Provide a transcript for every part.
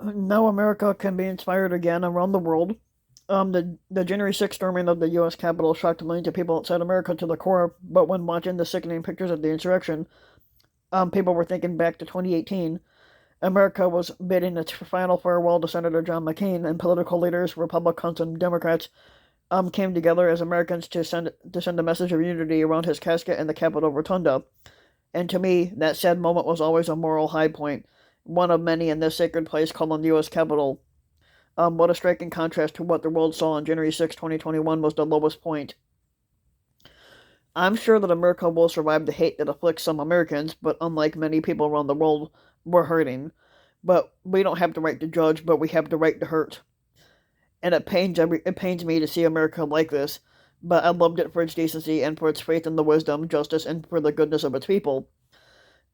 Now America can be inspired again around the world. The January 6th storming of the U.S. Capitol shocked millions of people outside America to the core, but when watching the sickening pictures of the insurrection, people were thinking back to 2018. America was bidding its final farewell to Senator John McCain, and political leaders, Republicans and Democrats, came together as Americans to send a message of unity around his casket in the Capitol Rotunda. And to me, that sad moment was always a moral high point, one of many in this sacred place called the U.S. Capitol. What a striking contrast to what the world saw on January 6, 2021 was the lowest point. I'm sure that America will survive the hate that afflicts some Americans, but unlike many people around the world, we're hurting. But we don't have the right to judge, but we have the right to hurt. And it pains me to see America like this, but I loved it for its decency and for its faith in the wisdom, justice, and for the goodness of its people.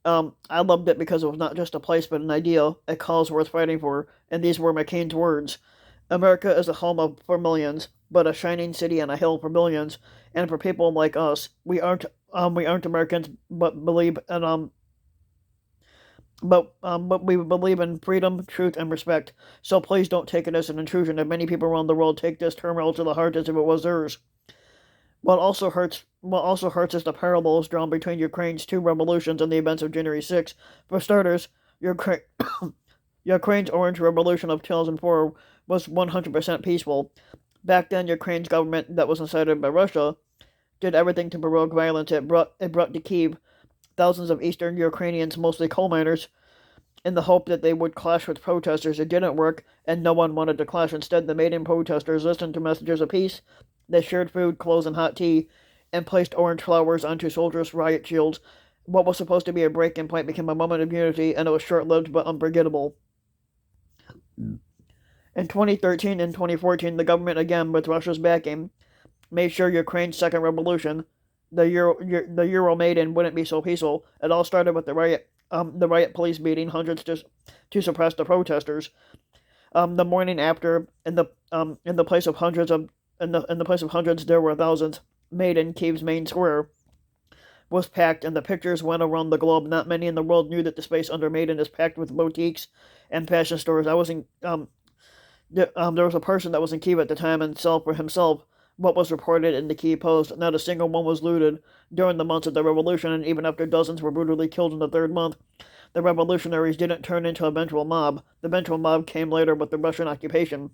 I loved it because it was not just a place, but an ideal, a cause worth fighting for, and these were McCain's words. America is a for millions, but a shining city and a hill for billions, and for people like us, we aren't Americans, but we believe in freedom, truth, and respect. So please don't take it as an intrusion. If many people around the world take this turmoil to the heart as if it was theirs. What also hurts is the parallels drawn between Ukraine's two revolutions and the events of January 6th. For starters, Ukraine, Ukraine's Orange Revolution of 2004 was 100% peaceful. Back then, Ukraine's government, that was incited by Russia, did everything to provoke violence. It brought to Kiev thousands of Eastern Ukrainians, mostly coal miners, in the hope that they would clash with protesters. It didn't work, and no one wanted to clash. Instead, the Maidan protesters listened to messages of peace. They shared food, clothes, and hot tea, and placed orange flowers onto soldiers' riot shields. What was supposed to be a break-in point became a moment of unity, and it was short-lived but unforgettable. In 2013 and 2014, the government, again with Russia's backing, made sure Ukraine's second revolution, the Euromaidan, wouldn't be so peaceful. It all started with the riot police beating hundreds to suppress the protesters. The morning after, in the place of hundreds, there were thousands. Maidan, Kiev's main square, was packed, and the pictures went around the globe. Not many in the world knew that the space under Maidan is packed with boutiques and fashion stores. There was a person that was in Kiev at the time and saw for himself what was reported in the Kiev Post. Not a single one was looted during the months of the revolution, and even after dozens were brutally killed in the third month, the revolutionaries didn't turn into a vengeful mob. The vengeful mob came later with the Russian occupation.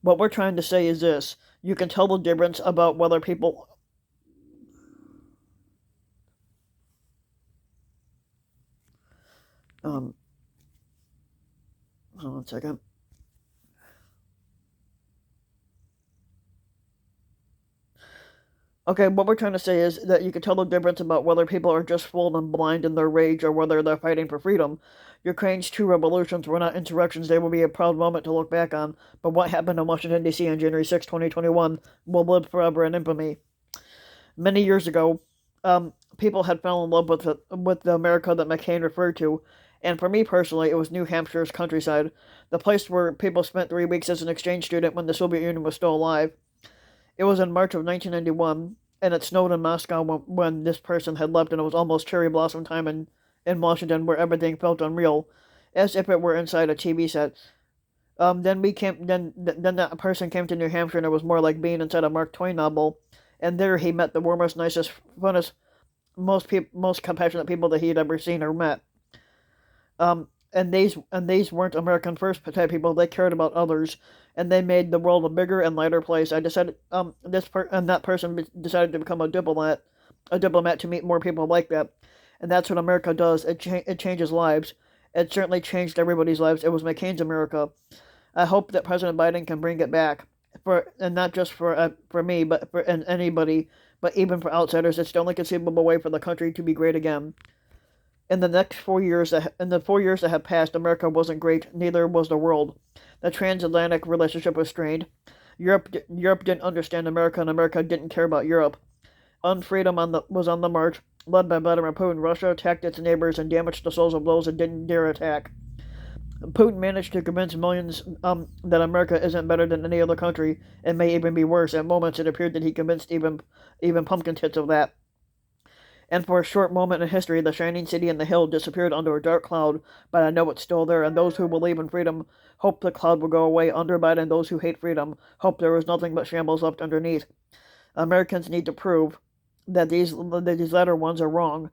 What we're trying to say is this: you can tell the difference about whether people. Um, Hold on a second. Okay, what we're trying to say is that you can tell the difference about whether people are just full and blind in their rage or whether they're fighting for freedom. Ukraine's two revolutions were not insurrections. They will be a proud moment to look back on. But what happened in Washington, D.C. on January 6, 2021 will live forever in infamy. Many years ago, people had fallen in love with the America that McCain referred to. And for me personally, it was New Hampshire's countryside, the place where people spent 3 weeks as an exchange student when the Soviet Union was still alive. It was in March of 1991, and it snowed in Moscow when this person had left, and it was almost cherry blossom time in Washington, where everything felt unreal, as if it were inside a TV set. Then that person came to New Hampshire, and it was more like being inside a Mark Twain novel. And there he met the warmest, nicest, funnest, most compassionate people that he had ever seen or met. And these weren't American first type people. They cared about others, and they made the world a bigger and lighter place. I decided that person decided to become a diplomat to meet more people like that, and that's what America does. It changes lives. It certainly changed everybody's lives. It was McCain's America. I hope that President Biden can bring it back and not just for me, but for and anybody, but even for outsiders. It's the only conceivable way for the country to be great again. In the 4 years that have passed, America wasn't great. Neither was the world. The transatlantic relationship was strained. Europe didn't understand America, and America didn't care about Europe. Unfreedom was on the march, led by Vladimir Putin. Russia attacked its neighbors and damaged the souls of those it didn't dare attack. Putin managed to convince millions that America isn't better than any other country, and may even be worse. At moments, it appeared that he convinced even pumpkin tits of that. And for a short moment in history, the shining city and the hill disappeared under a dark cloud, but I know it's still there, and those who believe in freedom hope the cloud will go away under it, and those who hate freedom hope there is nothing but shambles left underneath. Americans need to prove that these latter ones are wrong.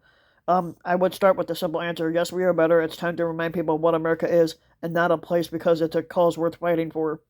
I would start with the simple answer: yes, we are better. It's time to remind people what America is, and not a place because it's a cause worth fighting for.